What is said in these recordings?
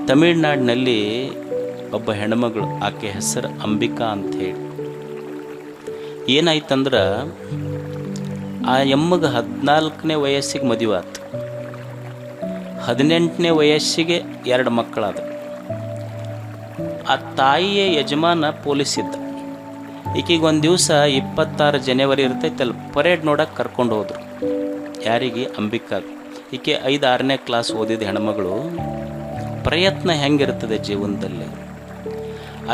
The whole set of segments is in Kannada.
ತಮಿಳ್ನಾಡಿನಲ್ಲಿ ಒಬ್ಬ ಹೆಣ್ಮಗಳು, ಆಕೆ ಹೆಸರು ಅಂಬಿಕಾ ಅಂಥೇಳಿ. ಏನಾಯ್ತಂದ್ರೆ ಆ ಎಮ್ಮಗೆ 14ನೇ ವಯಸ್ಸಿಗೆ ಮದುವೆ ಆಯ್ತು. 18ನೇ ವಯಸ್ಸಿಗೆ 2 ಮಕ್ಕಳಾದ. ಆ ತಾಯಿಯ ಯಜಮಾನ ಪೊಲೀಸ್ ಇದ್ದ. ಈಕೆಗೆ ಒಂದು ದಿವಸ 26 ಜನವರಿ ಇರ್ತೈತಲ್ಲ, ಪರೇಡ್ ನೋಡಕ್ಕೆ ಕರ್ಕೊಂಡು ಹೋದ್ರು. ಯಾರಿಗೆ? ಅಂಬಿಕಾಗ. ಈಕೆ 5-6ನೇ ಕ್ಲಾಸ್ ಓದಿದ ಹೆಣ್ಮಗಳು. ಪ್ರಯತ್ನ ಹೆಂಗಿರ್ತದೆ ಜೀವನದಲ್ಲಿ.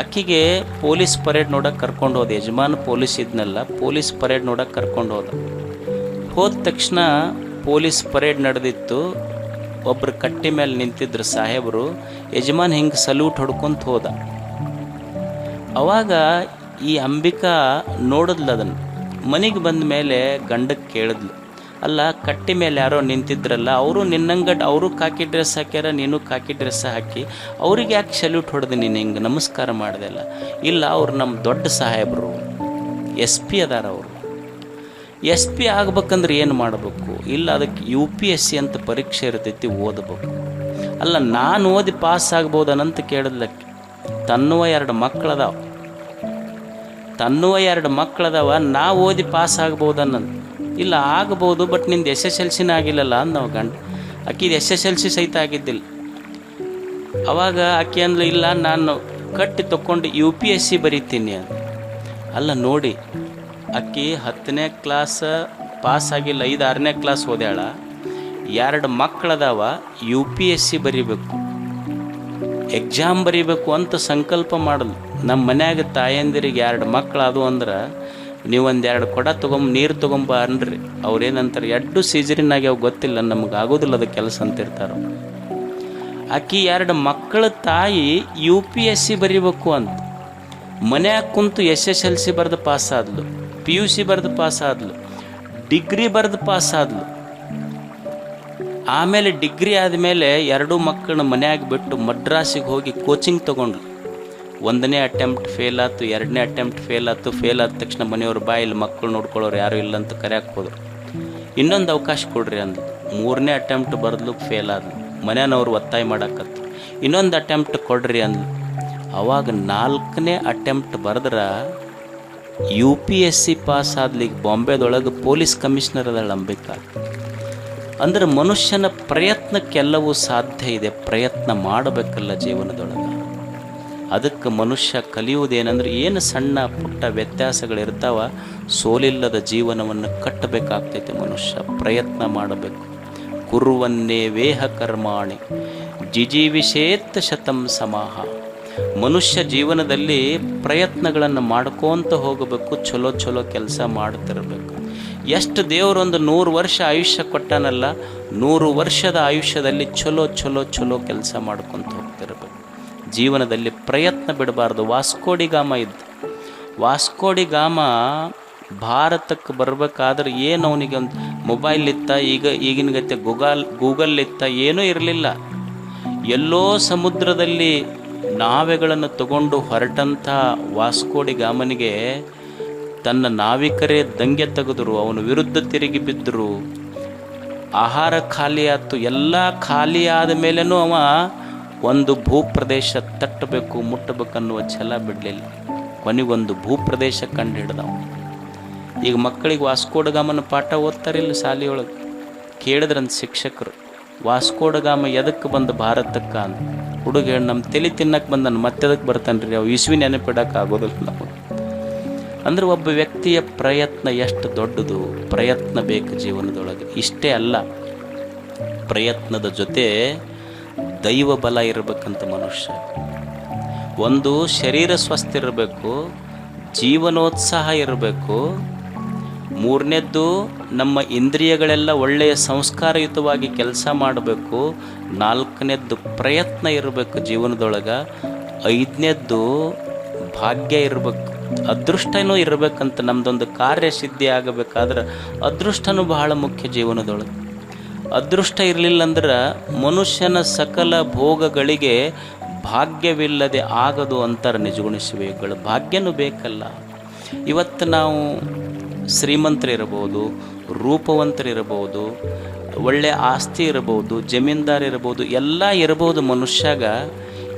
ಆಕೆಗೆ ಪೊಲೀಸ್ ಪರೇಡ್ ನೋಡಕ್ಕೆ ಕರ್ಕೊಂಡು ಹೋದ. ಯಜಮಾನ ಪೊಲೀಸ್ ಇದ್ನಲ್ಲ, ಪೊಲೀಸ್ ಪರೇಡ್ ನೋಡಕ್ಕೆ ಕರ್ಕೊಂಡು ಹೋದ ತಕ್ಷಣ ಪೊಲೀಸ್ ಪರೇಡ್ ನಡೆದಿತ್ತು. ಒಬ್ಬರು ಕಟ್ಟಿ ಮೇಲೆ ನಿಂತಿದ್ರು ಸಾಹೇಬರು. ಯಜಮಾನ್ ಹಿಂಗೆ ಸಲ್ಯೂಟ್ ಹೊಡ್ಕೊಂತ ಹೋದ. ಅವಾಗ ಈ ಅಂಬಿಕಾ ನೋಡಿದ್ಲು ಅದನ್ನು. ಮನೆಗೆ ಬಂದ ಮೇಲೆ ಗಂಡಕ್ಕೆ ಕೇಳಿದ್ಲು, ಅಲ್ಲ ಕಟ್ಟಿ ಮೇಲೆ ಯಾರೋ ನಿಂತಿದ್ರಲ್ಲ, ಅವರು ನಿನ್ನಂಗಡ್ ಅವರು ಕಾಕಿ ಡ್ರೆಸ್ ಹಾಕ್ಯಾರ, ನೀನು ಕಾಕಿ ಡ್ರೆಸ್ ಹಾಕಿ, ಅವ್ರಿಗೆ ಯಾಕೆ ಸಲ್ಯೂಟ್ ಹೊಡೆದು ನೀನು ಹಿಂಗೆ ನಮಸ್ಕಾರ ಮಾಡಿದೆಲ್ಲ? ಇಲ್ಲ, ಅವ್ರು ನಮ್ಮ ದೊಡ್ಡ ಸಾಹೇಬರು, SP ಅದಾರ. ಅವರು SP ಆಗ್ಬೇಕಂದ್ರೆ ಏನು ಮಾಡಬೇಕು? ಇಲ್ಲ, ಅದಕ್ಕೆ UPSC ಅಂತ ಪರೀಕ್ಷೆ ಇರ್ತೈತಿ, ಓದಬೇಕು. ಅಲ್ಲ, ನಾನು ಓದಿ ಪಾಸ್ ಆಗ್ಬೋದನಂತ ಕೇಳಿದ್ಲಕ್ಕೆ. ತನ್ನುವ 2 ಮಕ್ಕಳದಾವ, ನಾ ಓದಿ ಪಾಸ್ ಆಗ್ಬೋದನ್ನಂತ. ಇಲ್ಲ, ಆಗ್ಬೋದು, ಬಟ್ ನಿಂದು SSLCನೇ ಆಗಿಲ್ಲಲ್ಲ ಅಂದ ನಾವು ಗಂಡ. ಆಕಿದು SSLC ಸಹಿತ ಆಗಿದ್ದಿಲ್ಲ. ಅವಾಗ ಆಕೆ ಅಂದ್ಲು, ಇಲ್ಲ ನಾನು ಕಟ್ಟಿ ತಗೊಂಡು UPSC ಬರೀತೀನಿ ಅಂತ. ಅಲ್ಲ ನೋಡಿ, ಆಕೆ 10ನೇ ಕ್ಲಾಸ್ ಪಾಸ್ ಆಗಿಲ್ಲ, 5-6ನೇ ಕ್ಲಾಸ್ ಓದ್ಯಾಳ, 2 ಮಕ್ಕಳದಾವ, UPSC ಬರೀಬೇಕು, ಎಕ್ಸಾಮ್ ಬರೀಬೇಕು ಅಂತ ಸಂಕಲ್ಪ ಮಾಡಲು. ನಮ್ಮ ಮನ್ಯಾಗ ತಾಯಂದಿರಿಗೆ 2 ಮಕ್ಕಳಾದವು ಅಂದ್ರೆ ನೀವೊಂದು 2 ಕೊಡ ನೀರು ತೊಗೊಂಬ ಅನ್ರಿ. ಅವ್ರೇನಂತಾರೆ, 2 ಸೀಸರಿನಾಗಿ ಅವು ಗೊತ್ತಿಲ್ಲ, ನಮ್ಗೆ ಆಗೋದಿಲ್ಲ ಅದು ಕೆಲಸ ಅಂತಿರ್ತಾರೆ. ಆಕಿ 2 ಮಕ್ಕಳ ತಾಯಿ UPSC ಬರೀಬೇಕು ಅಂತ ಮನ್ಯಾಗ ಕುಂತು SSLC ಬರೆದು ಪಾಸಾದ್ಲು, PUC ಬರೆದು ಪಾಸಾದ್ಲು, ಡಿಗ್ರಿ ಬರೆದು ಪಾಸಾದ್ಲು. ಆಮೇಲೆ ಡಿಗ್ರಿ ಆದಮೇಲೆ 2 ಮಕ್ಕಳನ್ನ ಮನ್ಯಾಗ ಬಿಟ್ಟು ಮಡ್ರಾಸಿಗೆ ಹೋಗಿ ಕೋಚಿಂಗ್ ತೊಗೊಂಡ್ಲು. 1ನೇ ಅಟೆಂಪ್ಟ್ ಫೇಲ್ ಆಯ್ತು, 2ನೇ ಅಟೆಂಪ್ಟ್ ಫೇಲ್ ಆಯ್ತು. ಫೇಲ್ ಆದ ತಕ್ಷಣ ಮನೆಯವ್ರು ಇಲ್ಲಿ ಮಕ್ಕಳು ನೋಡ್ಕೊಳ್ಳೋರು ಯಾರೂ ಇಲ್ಲ ಅಂತ ಕರೆಯಕ್ಕೆ ಹೋದ್ರು. ಇನ್ನೊಂದು ಅವಕಾಶ ಕೊಡ್ರಿ ಅಂದು. 3ನೇ ಅಟೆಂಪ್ಟ್ ಬರೆದ್ಲು, ಫೇಲ್ ಆದ್ಲು. ಮನೆಯವ್ರು ಒತ್ತಾಯ ಮಾಡಾಕತ್ತು, ಇನ್ನೊಂದು ಅಟೆಂಪ್ಟ್ ಕೊಡ್ರಿ ಅಂದ್ಲು. ಅವಾಗ 4ನೇ ಅಟೆಂಪ್ಟ್ ಬರೆದ್ರೆ UPSC ಪಾಸ್ ಆದ್ಲಿಕ್ಕೆ ಬಾಂಬೆದೊಳಗೆ ಪೊಲೀಸ್ ಕಮಿಷನರ್ ಅದಳ ಅಂಬಿಕಾ. ಅಂದ್ರೆ ಮನುಷ್ಯನ ಪ್ರಯತ್ನಕ್ಕೆಲ್ಲವೂ ಸಾಧ್ಯ ಇದೆ. ಪ್ರಯತ್ನ ಮಾಡಬೇಕಲ್ಲ ಜೀವನದೊಳಗೆ. ಅದಕ್ಕೆ ಮನುಷ್ಯ ಕಲಿಯುವುದೇನೆಂದ್ರೆ, ಏನು ಸಣ್ಣ ಪುಟ್ಟ ವ್ಯತ್ಯಾಸಗಳಿರ್ತಾವ, ಸೋಲಿಲ್ಲದ ಜೀವನವನ್ನು ಕಟ್ಟಬೇಕಾಗ್ತೈತೆ. ಮನುಷ್ಯ ಪ್ರಯತ್ನ ಮಾಡಬೇಕು. ಕುರುವನ್ನೇ ವೇಹ ಕರ್ಮಾಣಿ ಜಿಜೀವಿಷೇತ್ ಶತಂ ಸಮಾಹ. ಮನುಷ್ಯ ಜೀವನದಲ್ಲಿ ಪ್ರಯತ್ನಗಳನ್ನು ಮಾಡ್ಕೊತ ಹೋಗಬೇಕು. ಚಲೋ ಕೆಲಸ ಮಾಡ್ತಿರಬೇಕು. ಎಷ್ಟು ದೇವರೊಂದು 100 ವರ್ಷ ಆಯುಷ್ಯ ಕೊಟ್ಟಾನಲ್ಲ, 100 ವರ್ಷದ ಆಯುಷ್ಯದಲ್ಲಿ ಚಲೋ ಕೆಲಸ ಮಾಡ್ಕೊತ ಹೋಗ್ತಿರ್ಬೇಕು. ಜೀವನದಲ್ಲಿ ಪ್ರಯತ್ನ ಬಿಡಬಾರ್ದು. ವಾಸ್ಕೋಡಿಗಾಮ ಇದ್ದ. ವಾಸ್ಕೋಡಿಗಾಮ ಭಾರತಕ್ಕೆ ಬರಬೇಕಾದ್ರೆ ಏನು ಅವನಿಗೆ ಒಂದು ಮೊಬೈಲ್ ಇತ್ತ, ಈಗಿನ ಗತೆ ಗೂಗಲ್ ಇತ್ತ, ಏನೂ ಇರಲಿಲ್ಲ. ಎಲ್ಲೋ ಸಮುದ್ರದಲ್ಲಿ ನಾವೆಗಳನ್ನು ತಗೊಂಡು ಹೊರಟಂಥ ವಾಸ್ಕೋಡಿಗಾಮನಿಗೆ ತನ್ನ ನಾವಿಕರೇ ದಂಗೆ ತೆಗೆದರು. ಅವನ ವಿರುದ್ಧ ತಿರುಗಿ ಬಿದ್ದರು. ಆಹಾರ ಖಾಲಿ ಆಯ್ತು. ಎಲ್ಲ ಖಾಲಿ ಆದ ಮೇಲೇನೂ ಅವ ಒಂದು ಭೂಪ್ರದೇಶ ತಟ್ಟಬೇಕು, ಮುಟ್ಟಬೇಕನ್ನುವ ಛಲ ಬಿಡಲಿಲ್ಲ. ಕೊನೆಗೊಂದು ಭೂಪ್ರದೇಶ ಕಂಡು ಹಿಡ್ದವ. ಈಗ ಮಕ್ಕಳಿಗೆ ವಾಸ್ಕೋಡಗಾಮನ ಪಾಠ ಓದ್ತಾರಿಲ್ಲ ಶಾಲೆಯೊಳಗೆ. ಕೇಳಿದ್ರಂತ ಶಿಕ್ಷಕರು, ವಾಸ್ಕೋಡಗಾಮ ಎದಕ್ಕೆ ಬಂದು ಭಾರತಕ್ಕೆ ಅಂತ. ಹುಡುಗ ಹೇಳಿ, ನಮ್ಮ ತಲೆ ತಿನ್ನಕ್ಕೆ ಬಂದನು, ಮತ್ತೆದಕ್ಕೆ ಬರ್ತಾನೆ ರೀ, ಅವು ಇಸ್ವಿ ನೆನಪಿಡಕ್ಕೆ ಆಗೋದಿಲ್ಲ ನಮಗೆ. ಅಂದ್ರೆ ಒಬ್ಬ ವ್ಯಕ್ತಿಯ ಪ್ರಯತ್ನ ಎಷ್ಟು ದೊಡ್ಡದು. ಪ್ರಯತ್ನ ಬೇಕು ಜೀವನದೊಳಗೆ. ಇಷ್ಟೇ ಅಲ್ಲ, ಪ್ರಯತ್ನದ ಜೊತೆ ದೈವ ಬಲ ಇರಬೇಕಂತ ಮನುಷ್ಯ. ಒಂದು ಶರೀರ ಸ್ವಸ್ಥ ಇರಬೇಕು, ಜೀವನೋತ್ಸಾಹ ಇರಬೇಕು. 3ನೇದ್ದು ನಮ್ಮ ಇಂದ್ರಿಯಗಳೆಲ್ಲ ಒಳ್ಳೆಯ ಸಂಸ್ಕಾರಯುತವಾಗಿ ಕೆಲಸ ಮಾಡಬೇಕು. 4ನೇದ್ದು ಪ್ರಯತ್ನ ಇರಬೇಕು ಜೀವನದೊಳಗೆ. 5ನೇದ್ದು ಭಾಗ್ಯ ಇರಬೇಕು, ಅದೃಷ್ಟನೂ ಇರಬೇಕಂತ. ನಮ್ಮದೊಂದು ಕಾರ್ಯ ಸಿದ್ಧಿ ಆಗಬೇಕಾದ್ರೆ ಅದೃಷ್ಟನೂ ಬಹಳ ಮುಖ್ಯ ಜೀವನದೊಳಗೆ. ಅದೃಷ್ಟ ಇರಲಿಲ್ಲ ಅಂದ್ರೆ ಮನುಷ್ಯನ ಸಕಲ ಭೋಗಗಳಿಗೆ ಭಾಗ್ಯವಿಲ್ಲದೆ ಆಗದು ಅಂತಾರೆ ನಿಜಗುಣಿಸುವೆಗಳು. ಭಾಗ್ಯನೂ ಬೇಕಲ್ಲ. ಇವತ್ತು ನಾವು ಶ್ರೀಮಂತರಿರ್ಬೋದು, ರೂಪವಂತರಿರ್ಬೋದು, ಒಳ್ಳೆಯ ಆಸ್ತಿ ಇರ್ಬೋದು, ಜಮೀನ್ದಾರ್ ಇರ್ಬೋದು, ಎಲ್ಲ ಇರ್ಬೋದು ಮನುಷ್ಯಾಗ.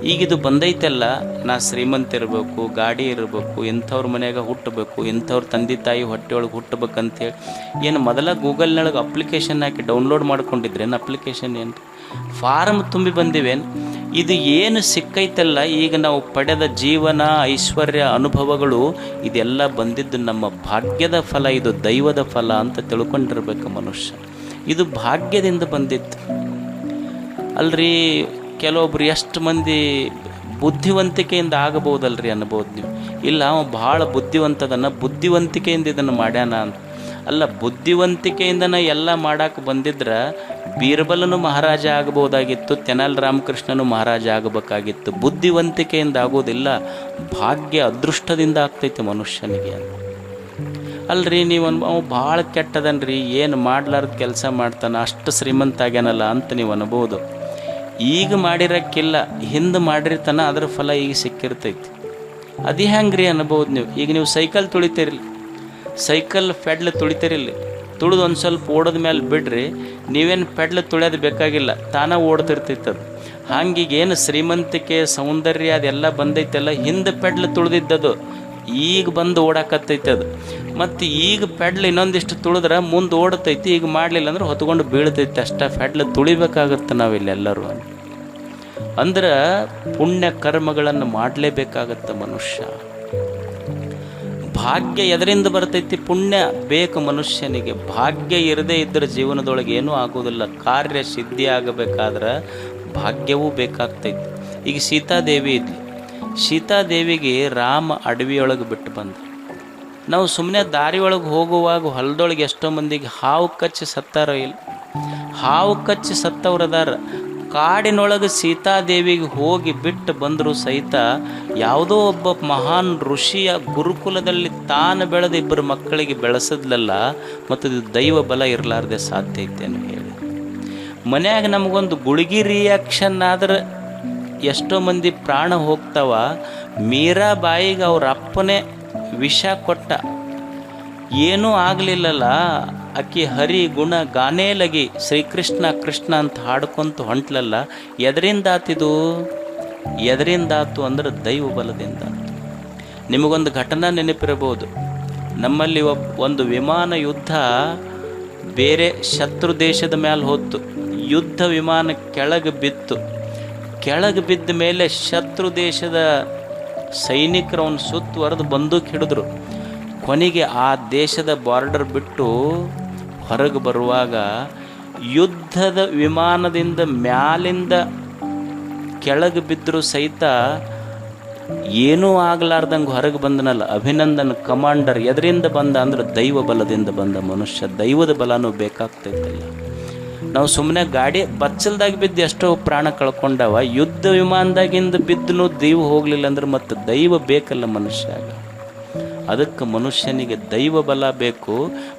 ಈಗಿದು ಬಂದೈತೆಲ್ಲ, ನಾ ಶ್ರೀಮಂತ ಇರಬೇಕು, ಗಾಡಿ ಇರಬೇಕು, ಇಂಥವ್ರ ಮನ್ಯಾಗ ಹುಟ್ಟಬೇಕು, ಇಂಥವ್ರ ತಂದೆ ತಾಯಿ ಹೊಟ್ಟೆಯೊಳಗೆ ಹುಟ್ಟಬೇಕಂತೇಳಿ ಏನು ಮೊದಲ ಗೂಗಲ್ನೊಳಗೆ ಅಪ್ಲಿಕೇಶನ್ ಹಾಕಿ ಡೌನ್ಲೋಡ್ ಮಾಡ್ಕೊಂಡಿದ್ರೇನು? ಅಪ್ಲಿಕೇಶನ್ ಏನು ಫಾರಮ್ ತುಂಬಿ ಬಂದಿವೇನು? ಇದು ಏನು ಸಿಕ್ಕೈತಲ್ಲ ಈಗ ನಾವು ಪಡೆದ ಜೀವನ, ಐಶ್ವರ್ಯ, ಅನುಭವಗಳು, ಇದೆಲ್ಲ ಬಂದಿದ್ದು ನಮ್ಮ ಭಾಗ್ಯದ ಫಲ, ಇದು ದೈವದ ಫಲ ಅಂತ ತಿಳ್ಕೊಂಡಿರ್ಬೇಕು ಮನುಷ್ಯ. ಇದು ಭಾಗ್ಯದಿಂದ ಬಂದಿತ್ತು ಅಲ್ರಿ. ಕೆಲವೊಬ್ರು ಎಷ್ಟು ಮಂದಿ ಬುದ್ಧಿವಂತಿಕೆಯಿಂದ ಆಗಬಹುದಲ್ರಿ ಅನ್ಬೋದು ನೀವು. ಇಲ್ಲ ಅವ ಭಾಳ ಬುದ್ಧಿವಂತದನ್ನ, ಬುದ್ಧಿವಂತಿಕೆಯಿಂದ ಇದನ್ನು ಮಾಡ್ಯಾನ ಅಂತ. ಅಲ್ಲ, ಬುದ್ಧಿವಂತಿಕೆಯಿಂದನ ಎಲ್ಲ ಮಾಡಕ್ಕೆ ಬಂದಿದ್ರೆ ಬೀರ್ಬಲನು ಮಹಾರಾಜ ಆಗಬಹುದಾಗಿತ್ತು, ತೆನಾಲಿ ರಾಮಕೃಷ್ಣನು ಮಹಾರಾಜ ಆಗಬೇಕಾಗಿತ್ತು. ಬುದ್ಧಿವಂತಿಕೆಯಿಂದ ಆಗೋದಿಲ್ಲ, ಭಾಗ್ಯ ಅದೃಷ್ಟದಿಂದ ಆಗ್ತೈತೆ ಮನುಷ್ಯನಿಗೆ. ಅಲ್ರಿ ನೀವು ಅವು ಭಾಳ ಕೆಟ್ಟದನ್ರಿ, ಏನು ಮಾಡ್ಲಾರ್ದ ಕೆಲಸ ಮಾಡ್ತಾನೆ, ಅಷ್ಟು ಶ್ರೀಮಂತ ಆಗ್ಯಾನಲ್ಲ ಅಂತ ನೀವು ಅನ್ಬೋದು. ಈಗ ಮಾಡಿರೋಕ್ಕಿಲ್ಲ, ಹಿಂದೆ ಮಾಡಿರ್ತಾನೆ, ಅದರ ಫಲ ಈಗ ಸಿಕ್ಕಿರ್ತೈತಿ. ಅದು ಹೆಂಗೆ ರೀ ಅನ್ಬೋದು ನೀವು. ಈಗ ನೀವು ಸೈಕಲ್ ತುಳಿತೀರಿಲ್ಲ, ಸೈಕಲ್ ಫೆಡ್ಲ್ ತುಳಿತೀರಿಲ್ಲ, ತುಳಿದು ಒಂದು ಸ್ವಲ್ಪ ಓಡೋದ ಮೇಲೆ ಬಿಡ್ರಿ, ನೀವೇನು ಪೆಡ್ಲ್ ತುಳಿಯೋದು ಬೇಕಾಗಿಲ್ಲ, ತಾನೇ ಓಡ್ತಿರ್ತೈತದು. ಹಂಗೀಗೇನು ಶ್ರೀಮಂತಿಕೆ, ಸೌಂದರ್ಯ ಅದೆಲ್ಲ ಬಂದೈತೆಲ್ಲ, ಹಿಂದೆ ಪೆಡ್ಲ್ ತುಳಿದಿದ್ದದು ಈಗ ಬಂದು ಓಡಾಕತ್ತೈತೆ ಅದು. ಮತ್ತು ಈಗ ಪೆಡ್ಲ್ ಇನ್ನೊಂದಿಷ್ಟು ತುಳಿದ್ರೆ ಮುಂದೆ ಓಡ್ತೈತಿ, ಈಗ ಮಾಡಲಿಲ್ಲ ಅಂದ್ರೆ ಹೊತ್ಕೊಂಡು ಬೀಳ್ತೈತಿ ಅಷ್ಟೇ. ಪೆಡ್ಲ್ ತುಳಿಬೇಕಾಗತ್ತೆ ನಾವಿಲ್ಲೆಲ್ಲರೂ. ಅಂದ್ರೆ ಪುಣ್ಯ ಕರ್ಮಗಳನ್ನು ಮಾಡಲೇಬೇಕಾಗತ್ತೆ ಮನುಷ್ಯ. ಭಾಗ್ಯ ಎದರಿಂದ ಬರ್ತೈತಿ? ಪುಣ್ಯ ಬೇಕು ಮನುಷ್ಯನಿಗೆ. ಭಾಗ್ಯ ಇರದೇ ಇದ್ದರೆ ಜೀವನದೊಳಗೆ ಏನೂ ಆಗೋದಿಲ್ಲ. ಕಾರ್ಯ ಸಿದ್ಧಿ ಆಗಬೇಕಾದ್ರೆ ಭಾಗ್ಯವೂ ಬೇಕಾಗ್ತೈತಿ. ಈಗ ಸೀತಾದೇವಿ ಇದ್ಲಿ, ಸೀತಾದೇವಿಗೆ ರಾಮ ಅಡವಿಯೊಳಗೆ ಬಿಟ್ಟು ಬಂದ. ನಾವು ಸುಮ್ಮನೆ ದಾರಿಯೊಳಗೆ ಹೋಗುವಾಗ ಹೊಲದೊಳಗೆ ಎಷ್ಟೋ ಮಂದಿಗೆ ಹಾವು ಕಚ್ಚಿ ಸತ್ತಾರೋ ಇಲ್ಲ, ಹಾವು ಕಚ್ಚಿ ಸತ್ತವ್ರದಾರ. ಕಾಡಿನೊಳಗೆ ಸೀತಾದೇವಿಗೆ ಹೋಗಿ ಬಿಟ್ಟು ಬಂದರೂ ಸಹಿತ ಯಾವುದೋ ಒಬ್ಬ ಮಹಾನ್ ಋಷಿಯ ಗುರುಕುಲದಲ್ಲಿ ತಾನು ಬೆಳೆದ ಇಬ್ಬರು ಮಕ್ಕಳಿಗೆ ಬೆಳೆಸದ್ಲಲ್ಲ, ಮತ್ತು ಇದು ದೈವ ಬಲ ಇರಲಾರ್ದೆ ಸಾಧ್ಯ ಐತೇನು ಹೇಳಿ. ಮನ್ಯಾಗ ನಮಗೊಂದು ಗುಳಿಗಿ ರಿಯಾಕ್ಷನ್ ಆದ್ರೆ ಎಷ್ಟೋ ಮಂದಿ ಪ್ರಾಣ ಹೋಗ್ತಾವ. ಮೀರಾಬಾಯಿಗೆ ಅವ್ರ ಅಪ್ಪನೇ ವಿಷ ಕೊಟ್ಟ, ಏನೂ ಆಗಲಿಲ್ಲಲ್ಲ. ಆಕಿ ಹರಿ ಗುಣ ಗಾನೇ ಲಗಿ ಶ್ರೀಕೃಷ್ಣ ಕೃಷ್ಣ ಅಂತ ಹಾಡ್ಕೊಂತ ಹೊಂಟ್ಲಲ್ಲ. ಎದರಿಂದಾತಿದು? ಎದರಿಂದಾತು ಅಂದ್ರೆ ದೈವ ಬಲದಿಂದ. ನಿಮಗೊಂದು ಘಟನಾ ನೆನಪಿರಬಹುದು. ನಮ್ಮಲ್ಲಿ ಒಂದು ವಿಮಾನ ಯುದ್ಧ ಬೇರೆ ಶತ್ರು ದೇಶದ ಮೇಲೆ ಹೋಯ್ತು. ಯುದ್ಧ ವಿಮಾನ ಕೆಳಗೆ ಬಿತ್ತು. ಕೆಳಗೆ ಬಿದ್ದ ಮೇಲೆ ಶತ್ರು ದೇಶದ ಸೈನಿಕರು ಅವನು ಸುತ್ತುವರೆದು ಬಂದೂಕ್ ಹಿಡಿದ್ರು. ಕೊನೆಗೆ ಆ ದೇಶದ ಬಾರ್ಡರ್ ಬಿಟ್ಟು ಹೊರಗೆ ಬರುವಾಗ ಯುದ್ಧದ ವಿಮಾನದಿಂದ ಮ್ಯಾಲಿಂದ ಕೆಳಗೆ ಬಿದ್ದರೂ ಸಹಿತ ಏನೂ ಆಗಲಾರ್ದಂಗೆ ಹೊರಗೆ ಬಂದನಲ್ಲ ಅಭಿನಂದನ್ ಕಮಾಂಡರ್. ಎದರಿಂದ ಬಂದ ಅಂದ್ರೆ ದೈವ ಬಲದಿಂದ ಬಂದ ಮನುಷ್ಯ. ದೈವದ ಬಲನೂ ಬೇಕಾಗ್ತೈತಲ್ಲ. ನಾವು ಸುಮ್ಮನೆ ಗಾಡಿ ಬಚ್ಚಲ್ದಾಗ ಬಿದ್ದು ಎಷ್ಟೋ ಪ್ರಾಣ ಕಳ್ಕೊಂಡವ. ಯುದ್ಧ ವಿಮಾನದಾಗಿಂದ ಬಿದ್ದನು ದೈವ ಹೋಗಲಿಲ್ಲ ಅಂದ್ರೆ ಮತ್ತೆ ದೈವ ಬೇಕಲ್ಲ ಮನುಷ್ಯಾಗ. ಅದಕ್ಕೆ ಮನುಷ್ಯನಿಗೆ ದೈವ ಬಲ ಬೇಕು.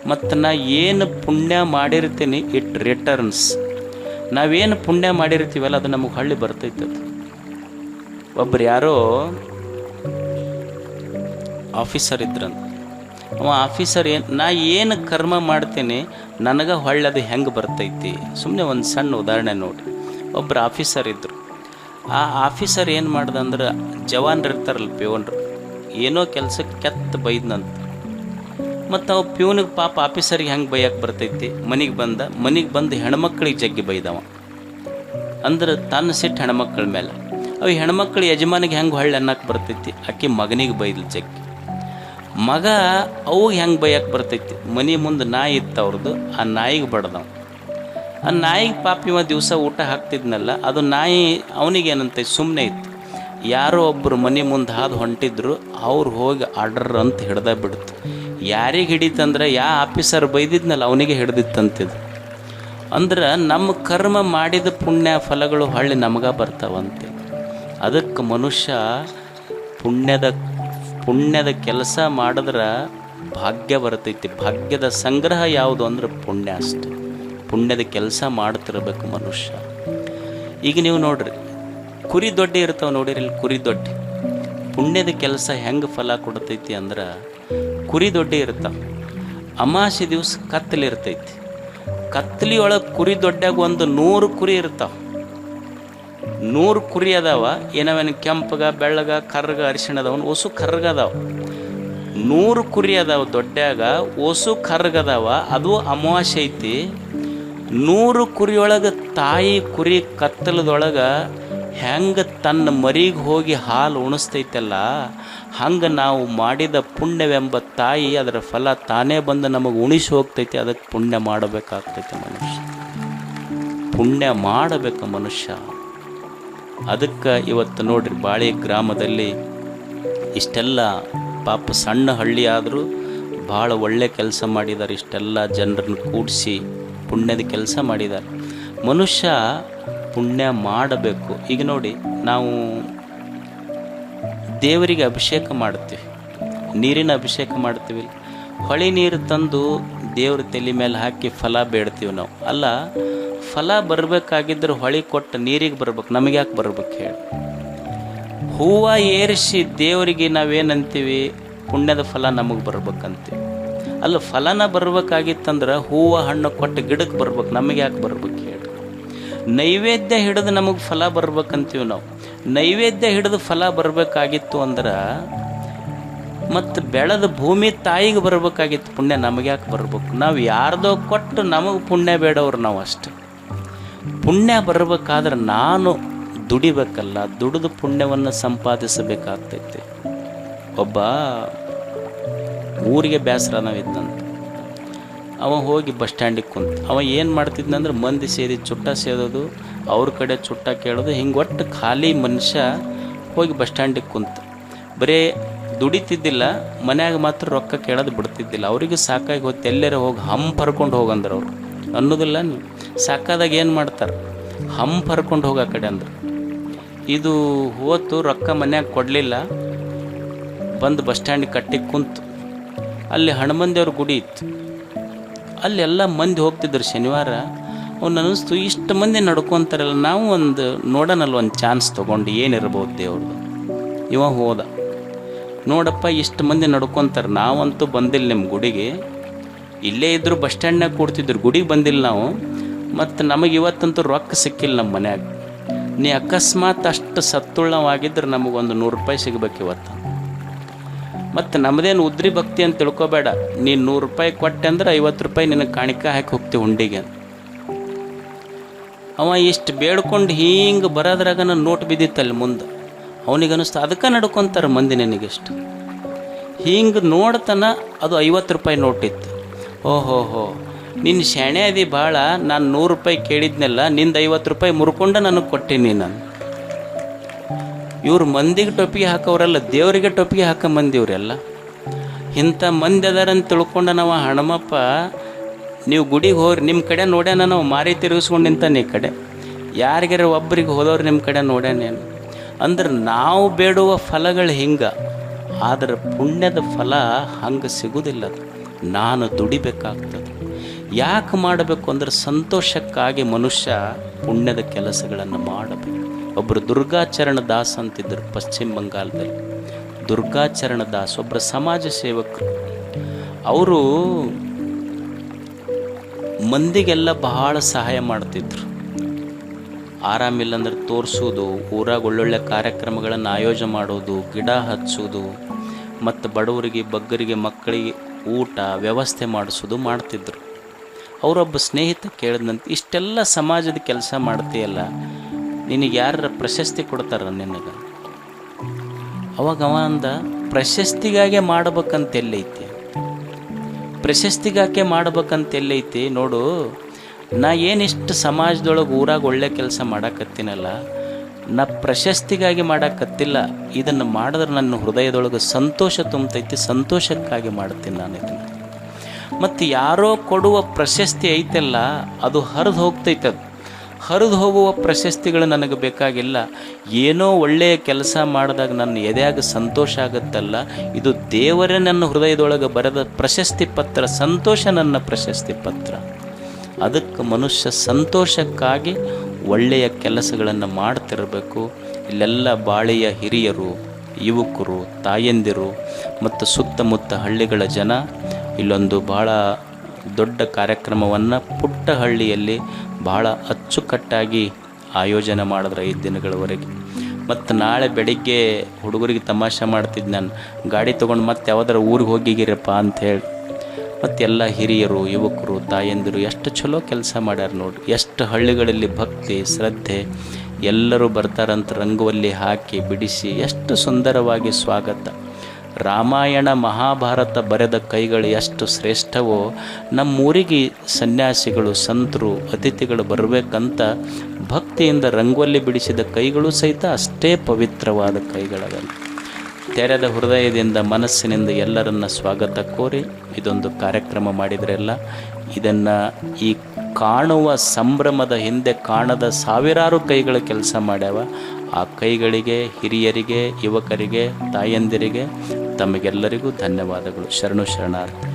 ಮತ್ತು ನಾ ಏನು ಪುಣ್ಯ ಮಾಡಿರ್ತೀನಿ ಇಟ್ ರಿಟರ್ನ್ಸ್. ನಾವೇನು ಪುಣ್ಯ ಮಾಡಿರ್ತೀವಲ್ಲ ಅದು ನಮಗೆ ಹಳ್ಳಿ ಬರ್ತೈತದು. ಒಬ್ರು ಯಾರೋ ಆಫೀಸರ್ ಇದ್ರಂತ. ಅವ ಆಫೀಸರ್ ನಾ ಏನು ಕರ್ಮ ಮಾಡ್ತೀನಿ ನನಗೆ ಹೊಳ್ಳದು ಹೆಂಗೆ ಬರ್ತೈತಿ. ಸುಮ್ಮನೆ ಒಂದು ಸಣ್ಣ ಉದಾಹರಣೆ ನೋಡಿ. ಒಬ್ಬರು ಆಫೀಸರ್ ಇದ್ದರು. ಆ ಆಫೀಸರ್ ಏನು ಮಾಡ್ದಂದ್ರೆ, ಜವಾನ್ರು ಇರ್ತಾರಲ್ಲ ಪ್ಯೂನ್ರು, ಏನೋ ಕೆಲಸಕ್ಕೆ ಕೆತ್ತ ಬೈದ್ನಂತ. ಮತ್ತು ಅವ ಪ್ಯೂನಿಗೆ ಪಾಪ ಆಫೀಸರಿಗೆ ಹೆಂಗೆ ಬೈಯಕ್ಕೆ ಬರ್ತೈತಿ. ಮನೆಗೆ ಬಂದು ಹೆಣ್ಮಕ್ಳಿಗೆ ಜಗ್ಗಿ ಬೈದವ. ಅಂದ್ರೆ ತನ್ನ ಸಿಟ್ಟು ಹೆಣ್ಮಕ್ಳ ಮೇಲೆ. ಅವು ಹೆಣ್ಮಕ್ಳು ಯಜಮಾನಿಗೆ ಹೆಂಗೆ ಹೊಳ್ಳಿ ಅನ್ನಕ್ಕೆ ಬರ್ತೈತಿ. ಆಕೆ ಮಗನಿಗೆ ಬೈದ್ಲು ಜಗ್ಗಿ. ಮಗ ಅವು ಹೆಂಗೆ ಬೈಯಕ್ಕೆ ಬರ್ತೈತಿ. ಮನೆ ಮುಂದೆ ನಾಯಿ ಇತ್ತು ಅವ್ರದ್ದು, ಆ ನಾಯಿಗೆ ಬಡ್ದವ. ಆ ನಾಯಿಗೆ ಪಾಪಿವ ದಿವಸ ಊಟ ಹಾಕ್ತಿದ್ನಲ್ಲ, ಅದು ನಾಯಿ ಅವನಿಗೇನಂತ ಸುಮ್ಮನೆ ಇತ್ತು. ಯಾರೋ ಒಬ್ಬರು ಮನೆ ಮುಂದೆ ಹಾದು ಹೊಂಟಿದ್ರು, ಅವ್ರು ಹೋಗಿ ಆರ್ಡರ್ ಅಂತ ಹಿಡ್ದ ಬಿಡ್ತು. ಯಾರಿಗೆ ಹಿಡಿತಂದ್ರೆ ಆಫೀಸರ್ ಬೈದಿದ್ನಲ್ಲ ಅವನಿಗೆ ಹಿಡ್ದಿತ್ತಂತಿದ್ದು. ಅಂದ್ರೆ ನಮ್ಮ ಕರ್ಮ ಮಾಡಿದ ಪುಣ್ಯ ಫಲಗಳು ಹೊಳ್ಳಿ ನಮಗೆ ಬರ್ತಾವಂತೆ. ಅದಕ್ಕೆ ಮನುಷ್ಯ ಪುಣ್ಯದ ಕೆಲಸ ಮಾಡಿದ್ರೆ ಭಾಗ್ಯ ಬರ್ತೈತಿ. ಭಾಗ್ಯದ ಸಂಗ್ರಹ ಯಾವುದು ಅಂದ್ರೆ ಪುಣ್ಯ ಅಷ್ಟೆ. ಪುಣ್ಯದ ಕೆಲಸ ಮಾಡ್ತಿರ್ಬೇಕು ಮನುಷ್ಯ. ಈಗ ನೀವು ನೋಡ್ರಿ, ಕುರಿ ದೊಡ್ಡಿ ಇರ್ತಾವೆ ನೋಡಿರಿ. ಕುರಿ ದೊಡ್ಡಿ ಪುಣ್ಯದ ಕೆಲಸ ಹೆಂಗೆ ಫಲ ಕೊಡ್ತೈತಿ ಅಂದ್ರೆ, ಕುರಿ ದೊಡ್ಡಿ ಇರ್ತಾವೆ. ಅಮಾವಾಸ್ಯೆ ದಿವಸ ಕತ್ತಲಿ ಇರ್ತೈತಿ. ಕತ್ತಲಿಯೊಳಗೆ ಕುರಿ ದೊಡ್ಡಾಗ ಒಂದು 100 ಕುರಿ ಇರ್ತಾವೆ. 100 ಕುರಿ ಅದಾವ. ಏನವೇನು ಕೆಂಪಗ ಬೆಳ್ಳಗ ಕರ್ಗ ಅರಿಶಿಣ ಅದಾವ, ಒಸು ಕರ್ಗ ಅದಾವ. 100 ಕುರಿ ಅದಾವ ದೊಡ್ಡಾಗ, ಒಸು ಕರ್ಗದಾವ. ಅದು ಅಮಾವಾಸ್ಯೆ ಐತಿ. 100 ಕುರಿಯೊಳಗೆ ತಾಯಿ ಕುರಿ ಕತ್ತಲದೊಳಗೆ ಹೆಂಗೆ ತನ್ನ ಮರಿಗೆ ಹೋಗಿ ಹಾಲು ಉಣಿಸ್ತೈತಲ್ಲ, ಹಂಗೆ ನಾವು ಮಾಡಿದ ಪುಣ್ಯವೆಂಬ ತಾಯಿ ಅದರ ಫಲ ತಾನೇ ಬಂದು ನಮಗೆ ಉಣಿಸಿ ಹೋಗ್ತೈತಿ. ಅದಕ್ಕೆ ಪುಣ್ಯ ಮಾಡಬೇಕಾಗ್ತೈತೆ ಮನುಷ್ಯ, ಪುಣ್ಯ ಮಾಡಬೇಕು ಮನುಷ್ಯ. ಅದಕ್ಕೆ ಇವತ್ತು ನೋಡ್ರಿ, ಬಾಳಿ ಗ್ರಾಮದಲ್ಲಿ ಇಷ್ಟೆಲ್ಲ ಪಾಪ ಸಣ್ಣ ಹಳ್ಳಿ ಆದರೂ ಭಾಳ ಒಳ್ಳೆ ಕೆಲಸ ಮಾಡಿದ್ದಾರೆ. ಇಷ್ಟೆಲ್ಲ ಜನರನ್ನು ಕೂಡಿಸಿ ಪುಣ್ಯದ ಕೆಲಸ ಮಾಡಿದ್ದಾರೆ. ಮನುಷ್ಯ ಪುಣ್ಯ ಮಾಡಬೇಕು. ಈಗ ನೋಡಿ, ನಾವು ದೇವರಿಗೆ ಅಭಿಷೇಕ ಮಾಡ್ತೀವಿ, ನೀರಿನ ಅಭಿಷೇಕ ಮಾಡ್ತೀವಿ. ಹೊಳೆ ನೀರು ತಂದು ದೇವ್ರ ತಲೆ ಮೇಲೆ ಹಾಕಿ ಫಲ ಬೇಡ್ತೀವಿ ನಾವು. ಅಲ್ಲ, ಫಲ ಬರಬೇಕಾಗಿದ್ದರೆ ಹೊಳೆ ಕೊಟ್ಟು ನೀರಿಗೆ ಬರ್ಬೇಕು, ನಮಗೆ ಯಾಕೆ ಬರ್ಬೇಕು ಹೇಳಿ? ಹೂವು ಏರಿಸಿ ದೇವರಿಗೆ ನಾವೇನಂತೀವಿ, ಪುಣ್ಯದ ಫಲ ನಮಗೆ ಬರ್ಬೇಕಂತೀವಿ. ಅಲ್ಲ, ಫಲನ ಬರ್ಬೇಕಾಗಿತ್ತಂದ್ರೆ ಹೂವು ಹಣ್ಣು ಕೊಟ್ಟು ಗಿಡಕ್ಕೆ ಬರ್ಬೇಕು, ನಮಗೆ ಯಾಕೆ ಬರ್ಬೇಕು ಹೇಳಿ? ನೈವೇದ್ಯ ಹಿಡಿದು ನಮಗೆ ಫಲ ಬರ್ಬೇಕಂತೀವಿ ನಾವು. ನೈವೇದ್ಯ ಹಿಡಿದು ಫಲ ಬರಬೇಕಾಗಿತ್ತು ಅಂದ್ರೆ ಮತ್ತು ಬೆಳೆದ ಭೂಮಿ ತಾಯಿಗೆ ಬರಬೇಕಾಗಿತ್ತು ಪುಣ್ಯ, ನಮಗೆ ಯಾಕೆ ಬರ್ಬೇಕು? ನಾವು ಯಾರ್ದೋ ಕೊಟ್ಟು ನಮಗೆ ಪುಣ್ಯ ಬೇಡವ್ರು ನಾವು ಅಷ್ಟೆ. ಪುಣ್ಯ ಬರಬೇಕಾದ್ರೆ ನಾನು ದುಡಿಬೇಕಲ್ಲ, ದುಡಿದು ಪುಣ್ಯವನ್ನು ಸಂಪಾದಿಸಬೇಕಾಗ್ತೈತೆ. ಒಬ್ಬ ಊರಿಗೆ ಬೇಸರ ನಾವಿದ್ದಂತ, ಅವ ಹೋಗಿ ಬಸ್ ಸ್ಟ್ಯಾಂಡಿಗೆ ಕುಂತ. ಅವ ಏನು ಮಾಡ್ತಿದ್ನಂದ್ರೆ ಮಂದಿ ಸೇರಿ ಚುಟ್ಟ ಸೇದೋದು, ಅವ್ರ ಕಡೆ ಚುಟ್ಟ ಕೇಳೋದು, ಹಿಂಗೆ ಒಟ್ಟು ಖಾಲಿ ಮನುಷ್ಯ ಹೋಗಿ ಬಸ್ ಸ್ಟ್ಯಾಂಡಿಗೆ ಕುಂತ. ಬರೀ ದುಡಿತಿದ್ದಿಲ್ಲ, ಮನ್ಯಾಗ ಮಾತ್ರ ರೊಕ್ಕ ಕೇಳೋದು ಬಿಡ್ತಿದ್ದಿಲ್ಲ. ಅವರಿಗೆ ಸಾಕಾಗಿ ಹೋಗ್ತು, ಎಲ್ಲರ ಹೋಗಿ ಹರ್ಕೊಂಡು ಹೋಗಂದ್ರೆ ಅವ್ರು ಅನ್ನೋದಿಲ್ಲ. ನೀವು ಸಾಕಾದಾಗ ಏನು ಮಾಡ್ತಾರೆ, ಹರ್ಕೊಂಡು ಹೋಗೋ ಕಡೆ ಅಂದ್ರೆ. ಇದು ಹೋತು, ರೊಕ್ಕ ಮನ್ಯಾಗ ಕೊಡಲಿಲ್ಲ, ಬಂದು ಬಸ್ ಸ್ಟ್ಯಾಂಡಿಗೆ ಕಟ್ಟಿಗೆ ಕುಂತು. ಅಲ್ಲಿ ಹನುಮಂದೇವ್ರ ಗುಡಿ ಇತ್ತು, ಅಲ್ಲಿ ಎಲ್ಲ ಮಂದಿ ಹೋಗ್ತಿದ್ರು ಶನಿವಾರ. ಅವ್ನು ಅನ್ನಿಸ್ತು, ಇಷ್ಟು ಮಂದಿ ನಡ್ಕೊತಾರಲ್ಲ, ನಾವು ಒಂದು ನೋಡೋಣಲ್ಲ, ಒಂದು ಚಾನ್ಸ್ ತೊಗೊಂಡು ಏನಿರ್ಬೋದು ದೇವ್ರದ್ದು. ಇವ ಹೋದ, ನೋಡಪ್ಪ ಇಷ್ಟು ಮಂದಿ ನಡ್ಕೊತಾರೆ, ನಾವಂತೂ ಬಂದಿಲ್ಲ ನಿಮ್ಮ ಗುಡಿಗೆ. ಇಲ್ಲೇ ಇದ್ದರು, ಬಸ್ ಸ್ಟ್ಯಾಂಡ್ನಾಗ ಕೂಡ್ತಿದ್ರು, ಗುಡಿಗೆ ಬಂದಿಲ್ಲ ನಾವು. ಮತ್ತು ನಮಗೆ ಇವತ್ತಂತೂ ರೊಕ್ಕ ಸಿಕ್ಕಿಲ್ಲ ನಮ್ಮ ಮನ್ಯಾಗ. ನೀ ಅಕಸ್ಮಾತ್ ಅಷ್ಟು ಸತ್ತುಳ್ಳವಾಗಿದ್ರೆ ನಮಗೊಂದು 100 ರೂಪಾಯಿ ಸಿಗಬೇಕು ಇವತ್ತು. ಮತ್ತು ನಮ್ಮದೇನು ಉದ್ರಿ ಭಕ್ತಿ ಅಂತ ತಿಳ್ಕೊಬೇಡ. ನೀನು 100 ರೂಪಾಯಿ ಕೊಟ್ಟೆ ಅಂದ್ರೆ 50 ರೂಪಾಯಿ ನಿನಗೆ ಕಾಣಿಕೆ ಹಾಕಿ ಹೋಗ್ತೀವಿ ಹುಂಡಿಗೆ. ಅವ ಇಷ್ಟು ಬೇಡ್ಕೊಂಡು ಹಿಂಗೆ ಬರೋದ್ರಾಗ ನನ್ನ ನೋಟ್ ಬಿದ್ದಿತ್ತಲ್ಲಿ ಮುಂದೆ. ಅವನಿಗೆ ಅನ್ನಿಸ್ತು, ಅದಕ್ಕೆ ನಡ್ಕೊತಾರೆ ಮಂದಿ ನಿನಗಿಷ್ಟು. ಹಿಂಗೆ ನೋಡ್ತಾನ, ಅದು 50 ರೂಪಾಯಿ ನೋಟಿತ್ತು. ಓಹೋ, ನಿನ್ನ ಶಾಣೆ ಅದಿ ಭಾಳ. ನಾನು 100 ರೂಪಾಯಿ ಕೇಳಿದ್ನೆಲ್ಲ, ನಿಂದು 50 ರೂಪಾಯಿ ಮುರ್ಕೊಂಡು ನನಗೆ ಕೊಟ್ಟೀನಿ ನಾನು. ಇವ್ರು ಮಂದಿಗೆ ಟೊಪ್ಪಿಗೆ ಹಾಕೋರಲ್ಲ, ದೇವರಿಗೆ ಟೊಪ್ಪಿಗೆ ಹಾಕೋ ಮಂದಿ ಇವರೆಲ್ಲ. ಇಂಥ ಮಂದಿ ಅದಾರಂತ ತಿಳ್ಕೊಂಡು ನಾವು ಹಣಮಪ್ಪ, ನೀವು ಗುಡಿಗೆ ಹೋಗ್ರಿ, ನಿಮ್ಮ ಕಡೆ ನೋಡ್ಯಾನ, ನಾವು ಮಾರಿ ತಿರುಗಿಸ್ಕೊಂಡು ನಿಂತಾನೆ ಈ ಕಡೆ. ಯಾರಿಗಾರ ಒಬ್ಬರಿಗೆ ಹೋದವ್ರು ನಿಮ್ಮ ಕಡೆ ನೋಡ್ಯಾನೇನು ಅಂದ್ರೆ, ನಾವು ಬೇಡುವ ಫಲಗಳು ಹಿಂಗೆ. ಆದರೆ ಪುಣ್ಯದ ಫಲ ಹಂಗೆ ಸಿಗೋದಿಲ್ಲ. ನಾನು ದುಡಿಬೇಕಾಗ್ತದೆ. ಯಾಕೆ ಮಾಡಬೇಕು ಅಂದ್ರೆ, ಸಂತೋಷಕ್ಕಾಗಿ ಮನುಷ್ಯ ಪುಣ್ಯದ ಕೆಲಸಗಳನ್ನು ಮಾಡಬೇಕು. ಒಬ್ಬರು ದುರ್ಗಾಚರಣ ದಾಸ್ ಅಂತಿದ್ದರು ಪಶ್ಚಿಮ ಬಂಗಾಳದಲ್ಲಿ. ದುರ್ಗಾಚರಣ ದಾಸ್ ಒಬ್ಬರು ಸಮಾಜ ಸೇವಕರು. ಅವರು ಮಂದಿಗೆಲ್ಲ ಬಹಳ ಸಹಾಯ ಮಾಡ್ತಿದ್ರು. ಆರಾಮಿಲ್ಲ ಅಂದ್ರೆ ತೋರಿಸೋದು, ಊರಾಗ ಒಳ್ಳೊಳ್ಳೆ ಕಾರ್ಯಕ್ರಮಗಳನ್ನು ಆಯೋಜನೆ ಮಾಡೋದು, ಗಿಡ ಹಚ್ಚೋದು, ಮತ್ತು ಬಡವರಿಗೆ ಬಗ್ಗರಿಗೆ ಮಕ್ಕಳಿಗೆ ಊಟ ವ್ಯವಸ್ಥೆ ಮಾಡಿಸೋದು ಮಾಡ್ತಿದ್ರು. ಅವರೊಬ್ಬ ಸ್ನೇಹಿತ ಕೇಳಿದಂತೆ, ಇಷ್ಟೆಲ್ಲ ಸಮಾಜದ ಕೆಲಸ ಮಾಡ್ತೀಯಲ್ಲ, ನಿನಗೆ ಯಾರ ಪ್ರಶಸ್ತಿ ಕೊಡ್ತಾರ ನಿನಗೆ? ಅವಾಗ ಅವ ಅಂದ, ಪ್ರಶಸ್ತಿಗಾಗೆ ಮಾಡ್ಬೇಕಂತ ಎಲ್ಲೈತಿ, ಪ್ರಶಸ್ತಿಗಾಕೆ ಮಾಡ್ಬೇಕಂತ ಎಲ್ಲೈತಿ ನೋಡು. ನಾ ಏನಿಷ್ಟು ಸಮಾಜದೊಳಗೆ ಊರಾಗ ಒಳ್ಳೆ ಕೆಲಸ ಮಾಡಕತ್ತೀನಲ್ಲ, ನಾ ಪ್ರಶಸ್ತಿಗಾಗಿ ಮಾಡಕತ್ತಿಲ್ಲ. ಇದನ್ನು ಮಾಡಿದ್ರೆ ನನ್ನ ಹೃದಯದೊಳಗೆ ಸಂತೋಷ ತುಂಬತೈತಿ, ಸಂತೋಷಕ್ಕಾಗಿ ಮಾಡ್ತೀನಿ ನಾನು ಇದನ್ನು. ಮತ್ತು ಯಾರೋ ಕೊಡುವ ಪ್ರಶಸ್ತಿ ಐತಲ್ಲ, ಅದು ಹರಿದು ಹೋಗ್ತೈತದು. ಹರಿದು ಹೋಗುವ ಪ್ರಶಸ್ತಿಗಳು ನನಗೆ ಬೇಕಾಗಿಲ್ಲ. ಏನೋ ಒಳ್ಳೆಯ ಕೆಲಸ ಮಾಡಿದಾಗ ನನ್ನ ಎದೆಯಾಗ ಸಂತೋಷ ಆಗುತ್ತಲ್ಲ, ಇದು ದೇವರೇ ನನ್ನ ಹೃದಯದೊಳಗೆ ಬರೆದ ಪ್ರಶಸ್ತಿ ಪತ್ರ, ಸಂತೋಷ ನನ್ನ ಪ್ರಶಸ್ತಿ ಪತ್ರ. ಅದಕ್ಕೆ ಮನುಷ್ಯ ಸಂತೋಷಕ್ಕಾಗಿ ಒಳ್ಳೆಯ ಕೆಲಸಗಳನ್ನು ಮಾಡ್ತಿರಬೇಕು. ಇಲ್ಲೆಲ್ಲ ಬಾಳೆಯ ಹಿರಿಯರು, ಯುವಕರು, ತಾಯಂದಿರು ಮತ್ತು ಸುತ್ತಮುತ್ತ ಹಳ್ಳಿಗಳ ಜನ ಇಲ್ಲೊಂದು ಭಾಳ ದೊಡ್ಡ ಕಾರ್ಯಕ್ರಮವನ್ನು ಪುಟ್ಟಹಳ್ಳಿಯಲ್ಲಿ ಭಾಳ ಅಚ್ಚುಕಟ್ಟಾಗಿ ಆಯೋಜನೆ ಮಾಡಿದ್ರೆ 5 ದಿನಗಳವರೆಗೆ. ಮತ್ತು ನಾಳೆ ಬೆಳಿಗ್ಗೆ ಹುಡುಗರಿಗೆ ತಮಾಷೆ ಮಾಡ್ತಿದ್ದು ನಾನು, ಗಾಡಿ ತೊಗೊಂಡು ಮತ್ತೆ ಯಾವ್ದಾರ ಊರಿಗೆ ಹೋಗಿಗಿರಪ್ಪ ಅಂಥೇಳಿ. ಮತ್ತು ಎಲ್ಲ ಹಿರಿಯರು, ಯುವಕರು, ತಾಯಂದಿರು ಎಷ್ಟು ಚಲೋ ಕೆಲಸ ಮಾಡ್ಯಾರ ನೋಡ್ರಿ. ಎಷ್ಟು ಹಳ್ಳಿಗಳಲ್ಲಿ ಭಕ್ತಿ ಶ್ರದ್ಧೆ, ಎಲ್ಲರೂ ಬರ್ತಾರಂತ ರಂಗೋಲಿ ಹಾಕಿ ಬಿಡಿಸಿ ಎಷ್ಟು ಸುಂದರವಾಗಿ ಸ್ವಾಗತ. ರಾಮಾಯಣ ಮಹಾಭಾರತ ಬರೆದ ಕೈಗಳು ಎಷ್ಟು ಶ್ರೇಷ್ಠವೋ, ನಮ್ಮೂರಿಗೆ ಸನ್ಯಾಸಿಗಳು, ಸಂತರು, ಅತಿಥಿಗಳು ಬರಬೇಕಂತ ಭಕ್ತಿಯಿಂದ ರಂಗೋಲಿ ಬಿಡಿಸಿದ ಕೈಗಳು ಸಹಿತ ಅಷ್ಟೇ ಪವಿತ್ರವಾದ ಕೈಗಳವೆ. ತೆರೆದ ಹೃದಯದಿಂದ ಮನಸ್ಸಿನಿಂದ ಎಲ್ಲರನ್ನ ಸ್ವಾಗತ ಕೋರಿ ಇದೊಂದು ಕಾರ್ಯಕ್ರಮ ಮಾಡಿದ್ರೆಲ್ಲ. ಇದನ್ನು ಈ ಕಾಣುವ ಸಂಭ್ರಮದ ಹಿಂದೆ ಕಾಣದ ಸಾವಿರಾರು ಕೈಗಳು ಕೆಲಸ ಮಾಡ್ಯಾವ. ಆ ಕೈಗಳಿಗೆ, ಹಿರಿಯರಿಗೆ, ಯುವಕರಿಗೆ, ತಾಯಂದಿರಿಗೆ ತಮಗೆಲ್ಲರಿಗೂ ಧನ್ಯವಾದಗಳು. ಶರಣು ಶರಣಾರ್ಥಿ.